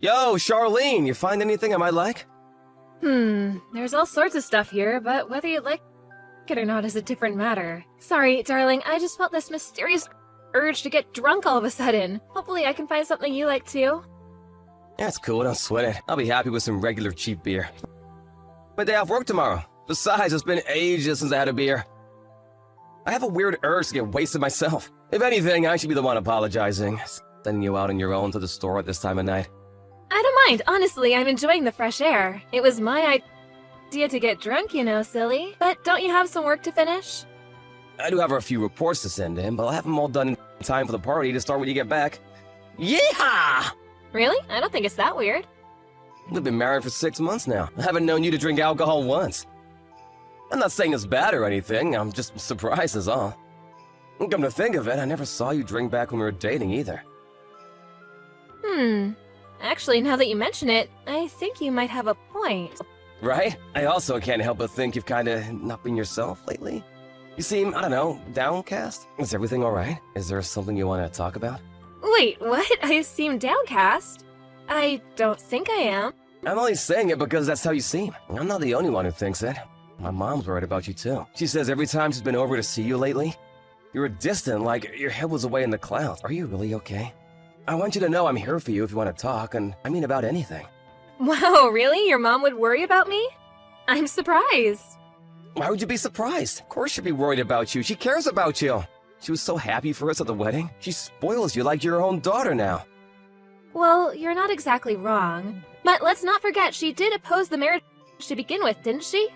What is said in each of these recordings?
Yo, Charlene, you find anything I might like? There's all sorts of stuff here, but whether you like it or not is a different matter. Sorry, darling, I just felt this mysterious urge to get drunk all of a sudden. Hopefully I can find something you like too. Yeah, it's cool, don't sweat it. I'll be happy with some regular cheap beer. My day off work tomorrow. Besides, it's been ages since I had a beer. I have a weird urge to get wasted myself. If anything, I should be the one apologizing. Sending you out on your own to the store at this time of night. I don't mind, honestly, I'm enjoying the fresh air. It was my idea to get drunk, you know, silly. But don't you have some work to finish? I do have a few reports to send in, but I'll have them all done in time for the party to start when you get back. Yeehaw! Really? I don't think it's that weird. We've been married for 6 months now. I haven't known you to drink alcohol once. I'm not saying it's bad or anything, I'm just surprised is all. Come to think of it, I never saw you drink back when we were dating either. Actually, now that you mention it, I think you might have a point. Right? I also can't help but think you've kinda not been yourself lately. You seem, I don't know, downcast? Is everything alright? Is there something you want to talk about? Wait, what? I seem downcast? I don't think I am. I'm only saying it because that's how you seem. I'm not the only one who thinks it. My mom's worried about you too. She says every time she's been over to see you lately, you were distant, like your head was away in the clouds. Are you really okay? I want you to know I'm here for you if you want to talk, and I mean about anything. Wow, really? Your mom would worry about me? I'm surprised. Why would you be surprised? Of course she'd be worried about you. She cares about you. She was so happy for us at the wedding. She spoils you like your own daughter now. Well, you're not exactly wrong. But let's not forget she did oppose the marriage to begin with, didn't she?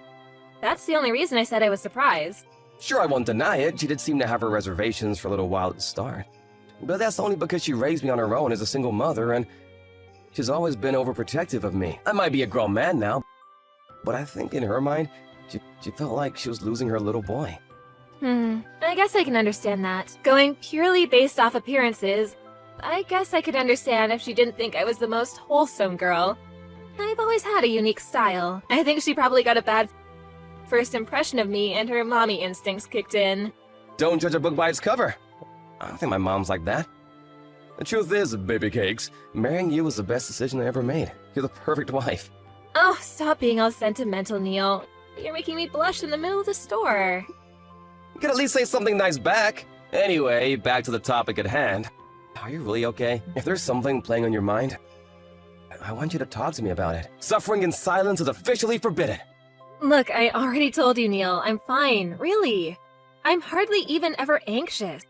That's the only reason I said I was surprised. Sure, I won't deny it. She did seem to have her reservations for a little while at the start. But that's only because she raised me on her own as a single mother, and she's always been overprotective of me. I might be a grown man now, but I think in her mind, she felt like she was losing her little boy. I guess I can understand that. Going purely based off appearances, I guess I could understand if she didn't think I was the most wholesome girl. I've always had a unique style. I think she probably got a bad first impression of me and her mommy instincts kicked in. Don't judge a book by its cover. I don't think my mom's like that. The truth is, baby cakes, marrying you was the best decision I ever made. You're the perfect wife. Oh, stop being all sentimental, Neil. You're making me blush in the middle of the store. You could at least say something nice back. Anyway, back to the topic at hand. Are you really okay? If there's something playing on your mind, I want you to talk to me about it. Suffering in silence is officially forbidden. Look, I already told you, Neil. I'm fine, really. I'm hardly even ever anxious.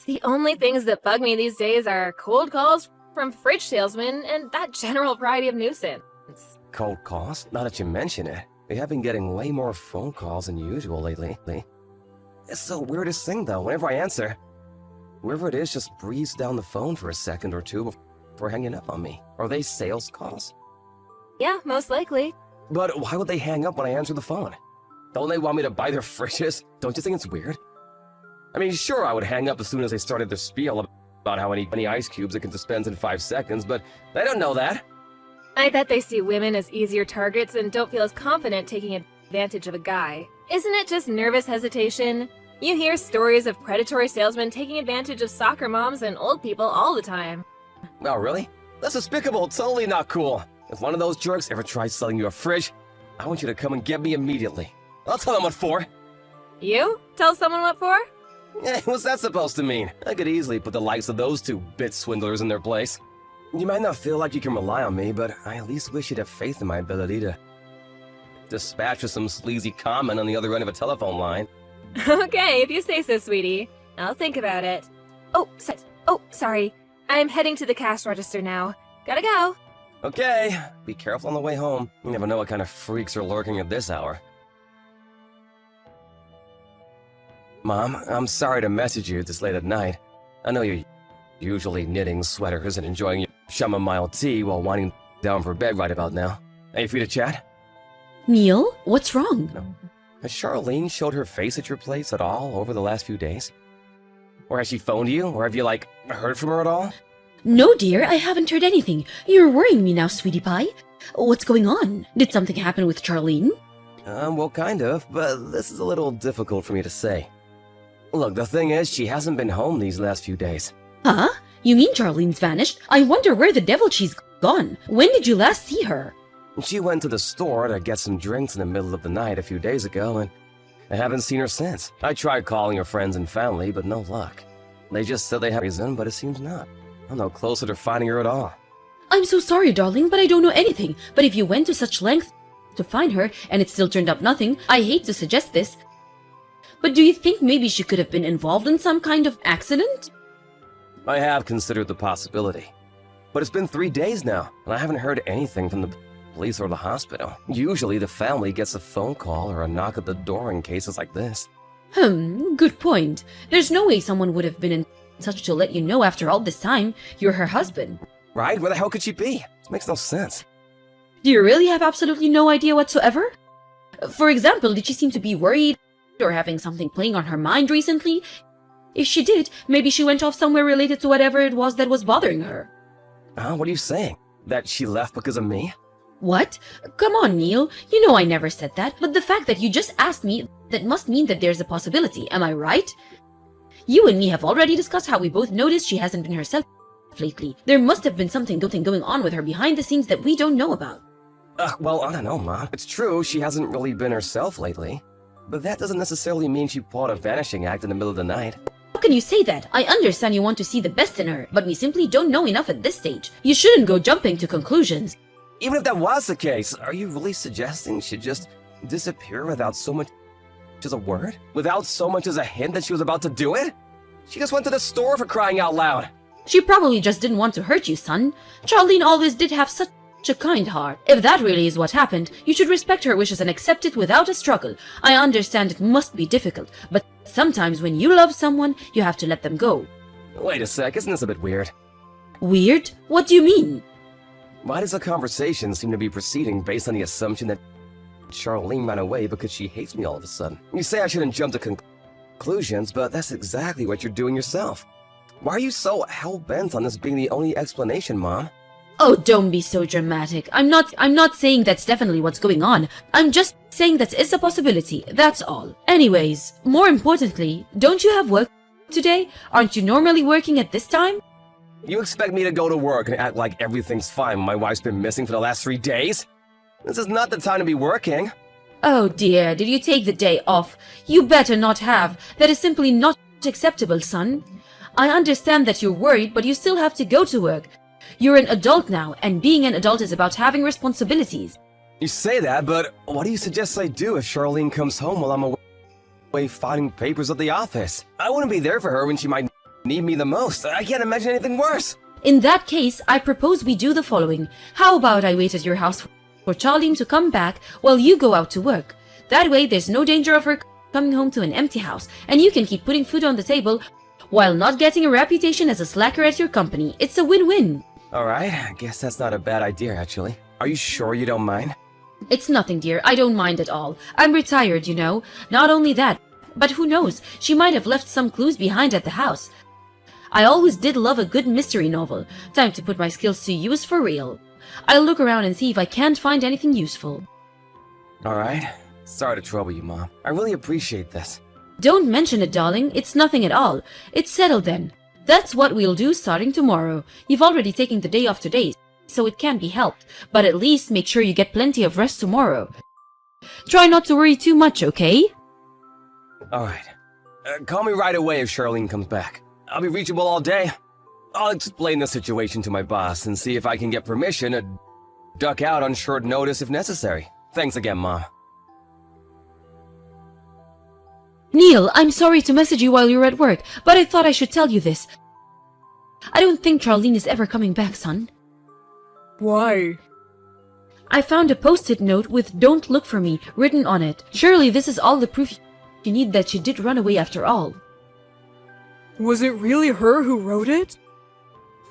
The only things that bug me these days are cold calls from fridge salesmen and that general variety of nuisance. Cold calls? Now that you mention it, we have been getting way more phone calls than usual lately. It's the weirdest thing though, whenever I answer, whoever it is just breathes down the phone for a second or two before hanging up on me. Are they sales calls? Yeah, most likely. But why would they hang up when I answer the phone? Don't they want me to buy their fridges? Don't you think it's weird? I mean, sure, I would hang up as soon as they started their spiel about how many ice cubes it can dispense in 5 seconds, but they don't know that. I bet they see women as easier targets and don't feel as confident taking advantage of a guy. Isn't it just nervous hesitation? You hear stories of predatory salesmen taking advantage of soccer moms and old people all the time. Oh, really? That's despicable, totally not cool. If one of those jerks ever tries selling you a fridge, I want you to come and get me immediately. I'll tell them what for. You? Tell someone what for? Eh, what's that supposed to mean? I could easily put the likes of those two bit swindlers in their place. You might not feel like you can rely on me, but I at least wish you'd have faith in my ability to dispatch with some sleazy comment on the other end of a telephone line. Okay, if you say so, sweetie. I'll think about it. Oh, sorry. I'm heading to the cash register now. Gotta go. Okay, be careful on the way home. You never know what kind of freaks are lurking at this hour. Mom, I'm sorry to message you this late at night. I know you're usually knitting sweaters and enjoying your chamomile tea while winding down for bed right about now. Are you free to chat? Neil, what's wrong? No. Has Charlene showed her face at your place at all over the last few days? Or has she phoned you? Or have you, heard from her at all? No, dear, I haven't heard anything. You're worrying me now, sweetie pie. What's going on? Did something happen with Charlene? Well, kind of, but this is a little difficult for me to say. Look, the thing is, she hasn't been home these last few days. Huh? You mean Charlene's vanished? I wonder where the devil she's gone? When did you last see her? She went to the store to get some drinks in the middle of the night a few days ago, and I haven't seen her since. I tried calling her friends and family, but no luck. They just said they have reason, but it seems not. I'm no closer to finding her at all. I'm so sorry, darling, but I don't know anything. But if you went to such length to find her, and it still turned up nothing, I hate to suggest this, but do you think maybe she could have been involved in some kind of accident? I have considered the possibility. But it's been 3 days now, and I haven't heard anything from the police or the hospital. Usually the family gets a phone call or a knock at the door in cases like this. Good point. There's no way someone would have been in touch to let you know after all this time. You're her husband. Right? Where the hell could she be? This makes no sense. Do you really have absolutely no idea whatsoever? For example, did she seem to be worried or having something playing on her mind recently? If she did, maybe she went off somewhere related to whatever it was that was bothering her. What are you saying? That she left because of me? What? Come on, Neil. You know I never said that, but the fact that you just asked me, that must mean that there's a possibility, am I right? You and me have already discussed how we both noticed she hasn't been herself lately. There must have been something going on with her behind the scenes that we don't know about. Well, I don't know, Mom. It's true, she hasn't really been herself lately. But that doesn't necessarily mean she pulled a vanishing act in the middle of the night. How can you say that? I understand you want to see the best in her, but we simply don't know enough at this stage. You shouldn't go jumping to conclusions. Even if that was the case, are you really suggesting she'd just disappear without so much as a word? Without so much as a hint that she was about to do it? She just went to the store, for crying out loud. She probably just didn't want to hurt you, son. Charlene always did have such a kind heart. If that really is what happened, you should respect her wishes and accept it without a struggle. I understand it must be difficult, but sometimes when you love someone, you have to let them go. Wait a sec, isn't this a bit weird? Weird? What do you mean? Why does the conversation seem to be proceeding based on the assumption that Charlene ran away because she hates me all of a sudden? You say I shouldn't jump to conclusions, but that's exactly what you're doing yourself. Why are you so hell-bent on this being the only explanation, Mom? Oh, don't be so dramatic. I'm not saying that's definitely what's going on. I'm just saying that it's a possibility, that's all. Anyways, more importantly, don't you have work today? Aren't you normally working at this time? You expect me to go to work and act like everything's fine when my wife's been missing for the last 3 days? This is not the time to be working. Oh dear, did you take the day off? You better not have. That is simply not acceptable, son. I understand that you're worried, but you still have to go to work. You're an adult now, and being an adult is about having responsibilities. You say that, but what do you suggest I do if Charlene comes home while I'm away filing papers at the office? I wouldn't be there for her when she might need me the most. I can't imagine anything worse. In that case, I propose we do the following. How about I wait at your house for Charlene to come back while you go out to work? That way, there's no danger of her coming home to an empty house, and you can keep putting food on the table while not getting a reputation as a slacker at your company. It's a win-win. Alright, I guess that's not a bad idea, actually. Are you sure you don't mind? It's nothing, dear. I don't mind at all. I'm retired, you know. Not only that, but who knows, she might have left some clues behind at the house. I always did love a good mystery novel. Time to put my skills to use for real. I'll look around and see if I can't find anything useful. Alright. Sorry to trouble you, Mom. I really appreciate this. Don't mention it, darling. It's nothing at all. It's settled then. That's what we'll do starting tomorrow. You've already taken the day off today, so it can't be helped. But at least make sure you get plenty of rest tomorrow. Try not to worry too much, okay? Alright. Call me right away if Charlene comes back. I'll be reachable all day. I'll explain the situation to my boss and see if I can get permission to duck out on short notice if necessary. Thanks again, Mom. Neil, I'm sorry to message you while you're at work, but I thought I should tell you this. I don't think Charlene is ever coming back, son. Why? I found a post-it note with "Don't look for me" written on it. Surely this is all the proof you need that she did run away after all. Was it really her who wrote it?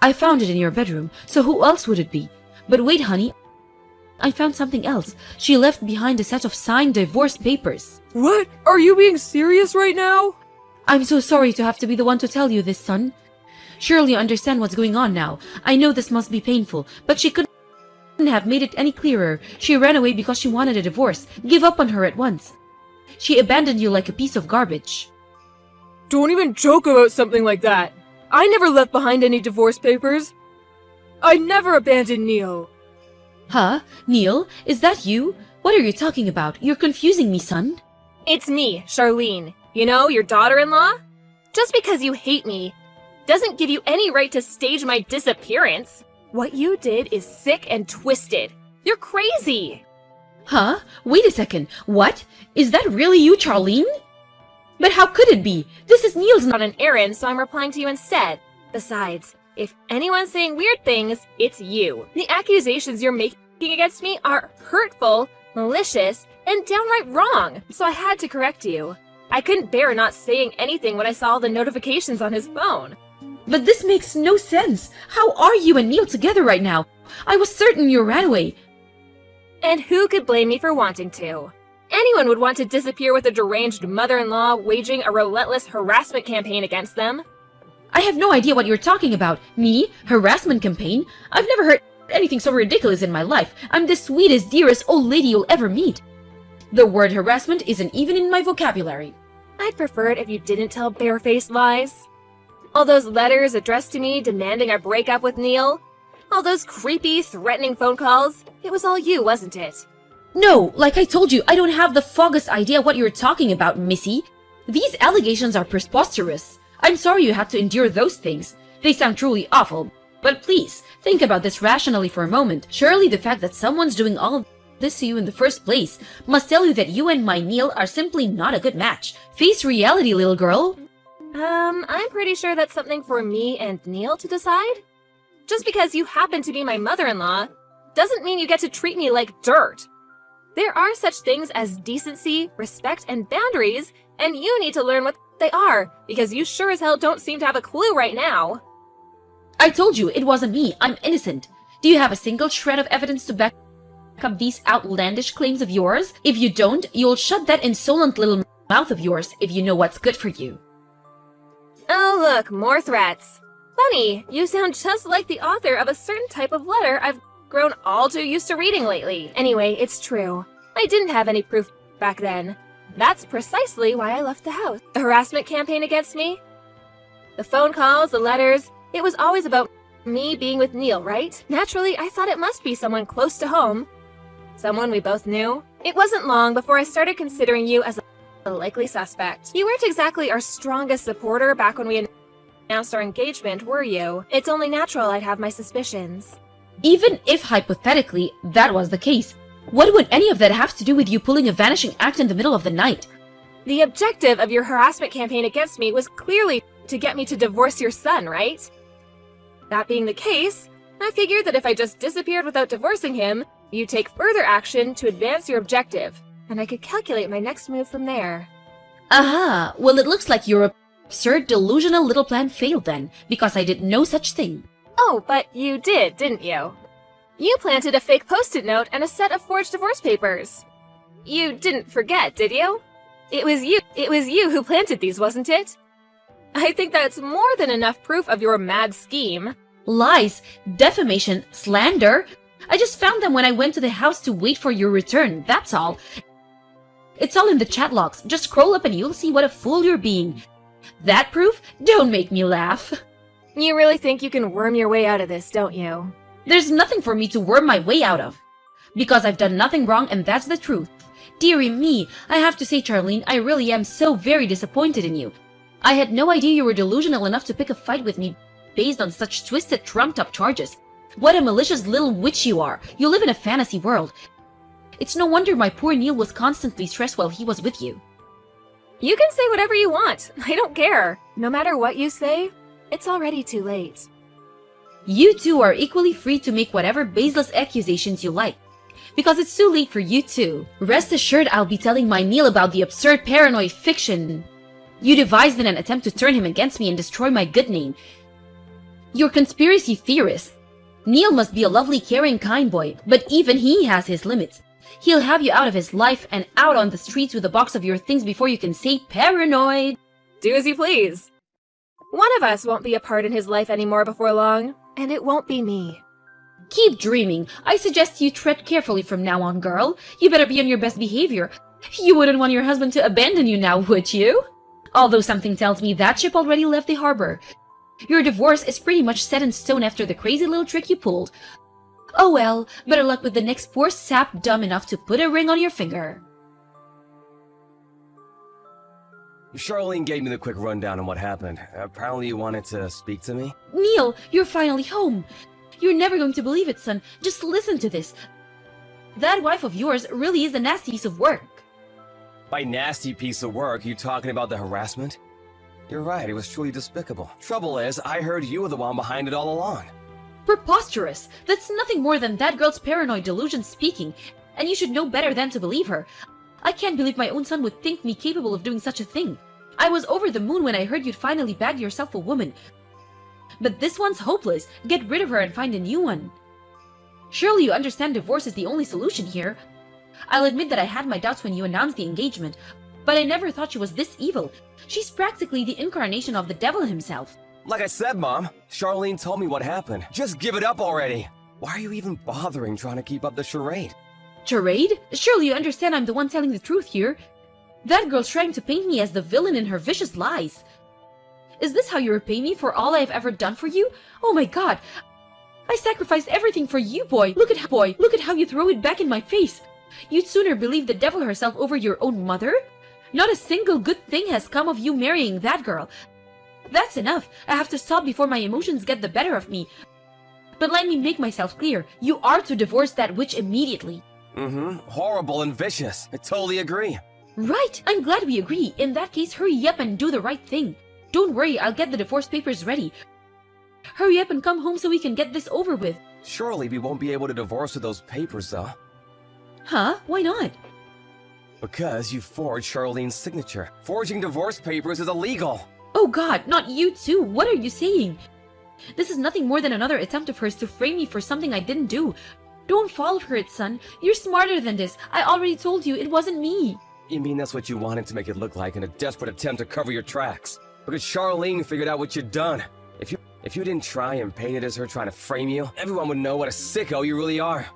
I found it in your bedroom, so who else would it be? But wait, honey. I found something else. She left behind a set of signed divorce papers. What? Are you being serious right now? I'm so sorry to have to be the one to tell you this, son. Surely you understand what's going on now. I know this must be painful, but she couldn't have made it any clearer. She ran away because she wanted a divorce. Give up on her at once. She abandoned you like a piece of garbage. Don't even joke about something like that. I never left behind any divorce papers. I never abandoned Neil. Huh? Neil, is that you? What are you talking about? You're confusing me, son. It's me, Charlene. You know, your daughter-in-law? Just because you hate me doesn't give you any right to stage my disappearance. What you did is sick and twisted. You're crazy. Huh? Wait a second. What? Is that really you, Charlene? But how could it be? This is Neil's On an errand, so I'm replying to you instead. Besides, if anyone's saying weird things, it's you. The accusations you're making against me are hurtful, malicious, and downright wrong, so I had to correct you. I couldn't bear not saying anything when I saw the notifications on his phone. But this makes no sense. How are you and Neil together right now? I was certain you ran away. And who could blame me for wanting to? Anyone would want to disappear with a deranged mother-in-law waging a relentless harassment campaign against them. I have no idea what you're talking about. Me? Harassment campaign? I've never heard anything so ridiculous in my life. I'm the sweetest, dearest old lady you'll ever meet. The word harassment isn't even in my vocabulary. I'd prefer it if you didn't tell barefaced lies. All those letters addressed to me demanding I break up with Neil. All those creepy, threatening phone calls. It was all you, wasn't it? No, like I told you, I don't have the foggiest idea what you're talking about, Missy. These allegations are preposterous. I'm sorry you had to endure those things. They sound truly awful. But please, think about this rationally for a moment. Surely the fact that someone's doing all of this to you in the first place must tell you that you and my Neil are simply not a good match. Face reality, little girl. I'm pretty sure that's something for me and Neil to decide. Just because you happen to be my mother-in-law doesn't mean you get to treat me like dirt. There are such things as decency, respect, and boundaries, and you need to learn what they are, because you sure as hell don't seem to have a clue right now. I told you it wasn't me. I'm innocent. Do you have a single shred of evidence to back up these outlandish claims of yours? If you don't, you'll shut that insolent little mouth of yours if you know what's good for you. Oh look, more threats. Funny, you sound just like the author of a certain type of letter I've grown all too used to reading lately. Anyway, it's true. I didn't have any proof back then. That's precisely why I left the house. The harassment campaign against me? The phone calls, the letters, it was always about me being with Neil, right? Naturally, I thought it must be someone close to home. Someone we both knew. It wasn't long before I started considering you as a likely suspect. You weren't exactly our strongest supporter back when we announced our engagement, were you? It's only natural I'd have my suspicions. Even if hypothetically that was the case, what would any of that have to do with you pulling a vanishing act in the middle of the night? The objective of your harassment campaign against me was clearly to get me to divorce your son, right? That being the case, I figured that if I just disappeared without divorcing him, you'd take further action to advance your objective, and I could calculate my next move from there. Aha! Well, it looks like your absurd, delusional little plan failed then, because I did no such thing. Oh, but you did, didn't you? You planted a fake post-it note and a set of forged divorce papers. You didn't forget, did you? It was you who planted these, wasn't it? I think that's more than enough proof of your mad scheme. Lies, defamation, slander. I just found them when I went to the house to wait for your return, that's all. It's all in the chat logs. Just scroll up and you'll see what a fool you're being. That proof? Don't make me laugh. You really think you can worm your way out of this, don't you? There's nothing for me to worm my way out of. Because I've done nothing wrong and that's the truth. Dearie me, I have to say, Charlene, I really am so very disappointed in you. I had no idea you were delusional enough to pick a fight with me based on such twisted, trumped-up charges. What a malicious little witch you are. You live in a fantasy world. It's no wonder my poor Neil was constantly stressed while he was with you. You can say whatever you want. I don't care. No matter what you say, it's already too late. You two are equally free to make whatever baseless accusations you like. Because it's too late for you too. Rest assured I'll be telling my Neil about the absurd paranoid fiction you devised in an attempt to turn him against me and destroy my good name. You're conspiracy theorists. Neil must be a lovely, caring, kind boy, but even he has his limits. He'll have you out of his life and out on the streets with a box of your things before you can say paranoid. Do as you please. One of us won't be a part in his life anymore before long, and it won't be me. Keep dreaming. I suggest you tread carefully from now on, girl. You better be on your best behavior. You wouldn't want your husband to abandon you now, would you? Although something tells me that ship already left the harbor. Your divorce is pretty much set in stone after the crazy little trick you pulled. Oh well, better luck with the next poor sap dumb enough to put a ring on your finger. Charlene gave me the quick rundown on what happened. Apparently you wanted to speak to me? Neil, you're finally home. You're never going to believe it, son. Just listen to this. That wife of yours really is a nasty piece of work. By nasty piece of work, you talking about the harassment? You're right, it was truly despicable. Trouble is, I heard you were the one behind it all along. Preposterous! That's nothing more than that girl's paranoid delusion speaking, and you should know better than to believe her. I can't believe my own son would think me capable of doing such a thing. I was over the moon when I heard you'd finally bagged yourself a woman. But this one's hopeless. Get rid of her and find a new one. Surely you understand divorce is the only solution here. I'll admit that I had my doubts when you announced the engagement, but I never thought she was this evil. She's practically the incarnation of the devil himself. Like I said, Mom, Charlene told me what happened. Just give it up already. Why are you even bothering trying to keep up the charade? Charade? Surely you understand I'm the one telling the truth here. That girl's trying to paint me as the villain in her vicious lies. Is this how you repay me for all I've ever done for you? Oh my god! I sacrificed everything for you, boy! Look at how you throw it back in my face! You'd sooner believe the devil herself over your own mother? Not a single good thing has come of you marrying that girl. That's enough. I have to stop before my emotions get the better of me. But let me make myself clear. You are to divorce that witch immediately. Horrible and vicious. I totally agree. Right! I'm glad we agree. In that case, hurry up and do the right thing. Don't worry, I'll get the divorce papers ready. Hurry up and come home so we can get this over with. Surely we won't be able to divorce with those papers, though. Huh? Why not? Because you forged Charlene's signature. Forging divorce papers is illegal. Oh god, not you too! What are you saying? This is nothing more than another attempt of hers to frame me for something I didn't do. Don't fall for it, son. You're smarter than this. I already told you it wasn't me. You mean that's what you wanted to make it look like in a desperate attempt to cover your tracks? Because Charlene figured out what you'd done. If you didn't try and paint it as her trying to frame you, everyone would know what a sicko you really are.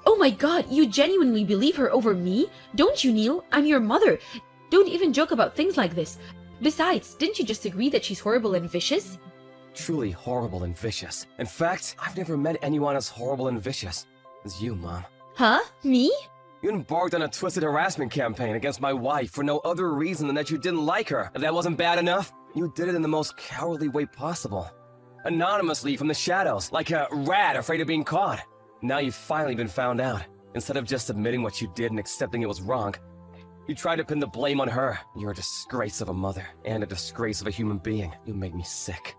Oh my god, you genuinely believe her over me? Don't you, Neil? I'm your mother. Don't even joke about things like this. Besides, didn't you just agree that she's horrible and vicious? Truly horrible and vicious. In fact, I've never met anyone as horrible and vicious as you, Mom. Huh? Me? You embarked on a twisted harassment campaign against my wife for no other reason than that you didn't like her. If that wasn't bad enough, you did it in the most cowardly way possible. Anonymously from the shadows, like a rat afraid of being caught. Now you've finally been found out. Instead of just admitting what you did and accepting it was wrong, you tried to pin the blame on her. You're a disgrace of a mother and a disgrace of a human being. You make me sick.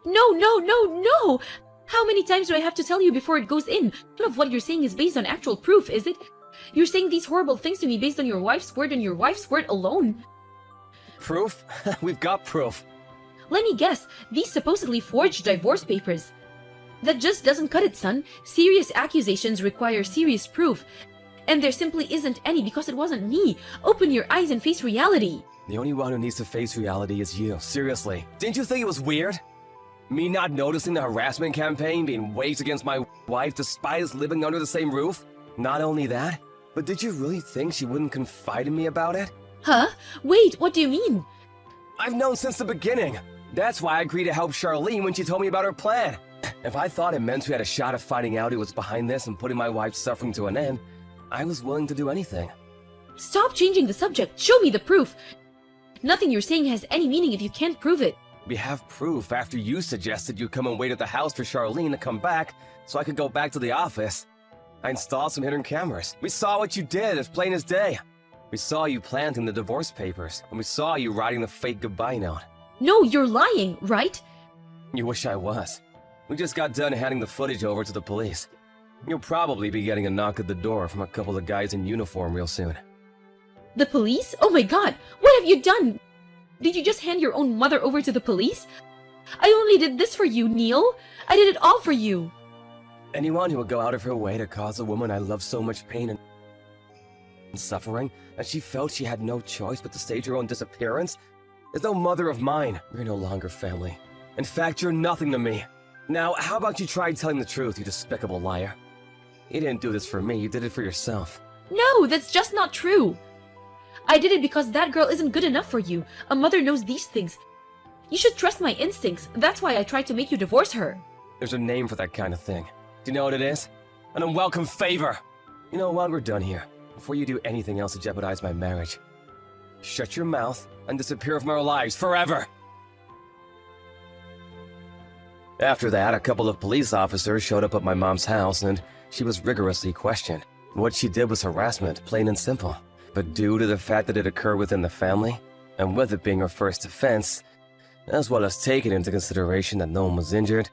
No! How many times do I have to tell you before it goes in? None of what you're saying is based on actual proof, is it? You're saying these horrible things to me based on your wife's word and your wife's word alone. Proof? We've got proof. Let me guess, these supposedly forged divorce papers. That just doesn't cut it, son. Serious accusations require serious proof. And there simply isn't any because it wasn't me. Open your eyes and face reality. The only one who needs to face reality is you. Seriously. Didn't you think it was weird? Me not noticing the harassment campaign being waged against my wife despite us living under the same roof? Not only that, but did you really think she wouldn't confide in me about it? Huh? Wait, what do you mean? I've known since the beginning. That's why I agreed to help Charlene when she told me about her plan. If I thought it meant we had a shot of finding out who was behind this and putting my wife's suffering to an end, I was willing to do anything. Stop changing the subject. Show me the proof. Nothing you're saying has any meaning if you can't prove it. We have proof after you suggested you come and wait at the house for Charlene to come back so I could go back to the office. I installed some hidden cameras. We saw what you did as plain as day. We saw you planting the divorce papers, and we saw you writing the fake goodbye note. No, you're lying, right? You wish I was. We just got done handing the footage over to the police. You'll probably be getting a knock at the door from a couple of guys in uniform real soon. The police? Oh my god, what have you done? Did you just hand your own mother over to the police? I only did this for you, Neil. I did it all for you. Anyone who would go out of her way to cause a woman I love so much pain and suffering that she felt she had no choice but to stage her own disappearance is no mother of mine. We're no longer family. In fact, you're nothing to me. Now, how about you try telling the truth, you despicable liar? You didn't do this for me, you did it for yourself. No, that's just not true. I did it because that girl isn't good enough for you. A mother knows these things. You should trust my instincts. That's why I tried to make you divorce her. There's a name for that kind of thing. Do you know what it is? An unwelcome favor! You know, while we're done here, before you do anything else to jeopardize my marriage, shut your mouth and disappear from our lives forever! After that, a couple of police officers showed up at my mom's house and she was rigorously questioned. What she did was harassment, plain and simple. But due to the fact that it occurred within the family, and with it being her first offense, as well as taking into consideration that no one was injured,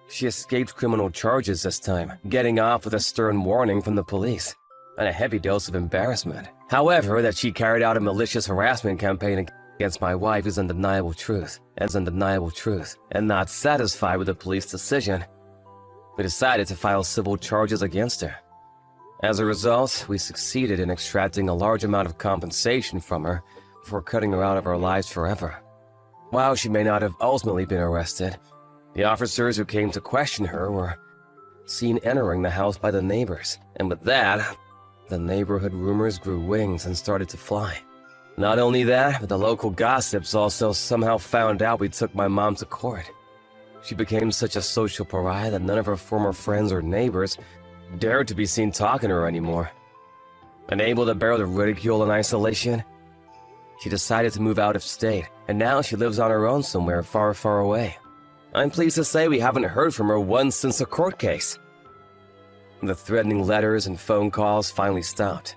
she escaped criminal charges this time, getting off with a stern warning from the police, and a heavy dose of embarrassment. However, that she carried out a malicious harassment campaign against my wife is undeniable truth, and not satisfied with the police decision, we decided to file civil charges against her. As a result, we succeeded in extracting a large amount of compensation from her before cutting her out of our lives forever. While she may not have ultimately been arrested, the officers who came to question her were seen entering the house by the neighbors, and with that, the neighborhood rumors grew wings and started to fly. Not only that, but the local gossips also somehow found out we took my mom to court. She became such a social pariah that none of her former friends or neighbors dared to be seen talking to her anymore. Unable to bear the ridicule and isolation, she decided to move out of state, and now she lives on her own somewhere far, far away. I'm pleased to say we haven't heard from her once since the court case. The threatening letters and phone calls finally stopped.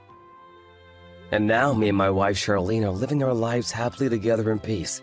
And now me and my wife Charlene are living our lives happily together in peace.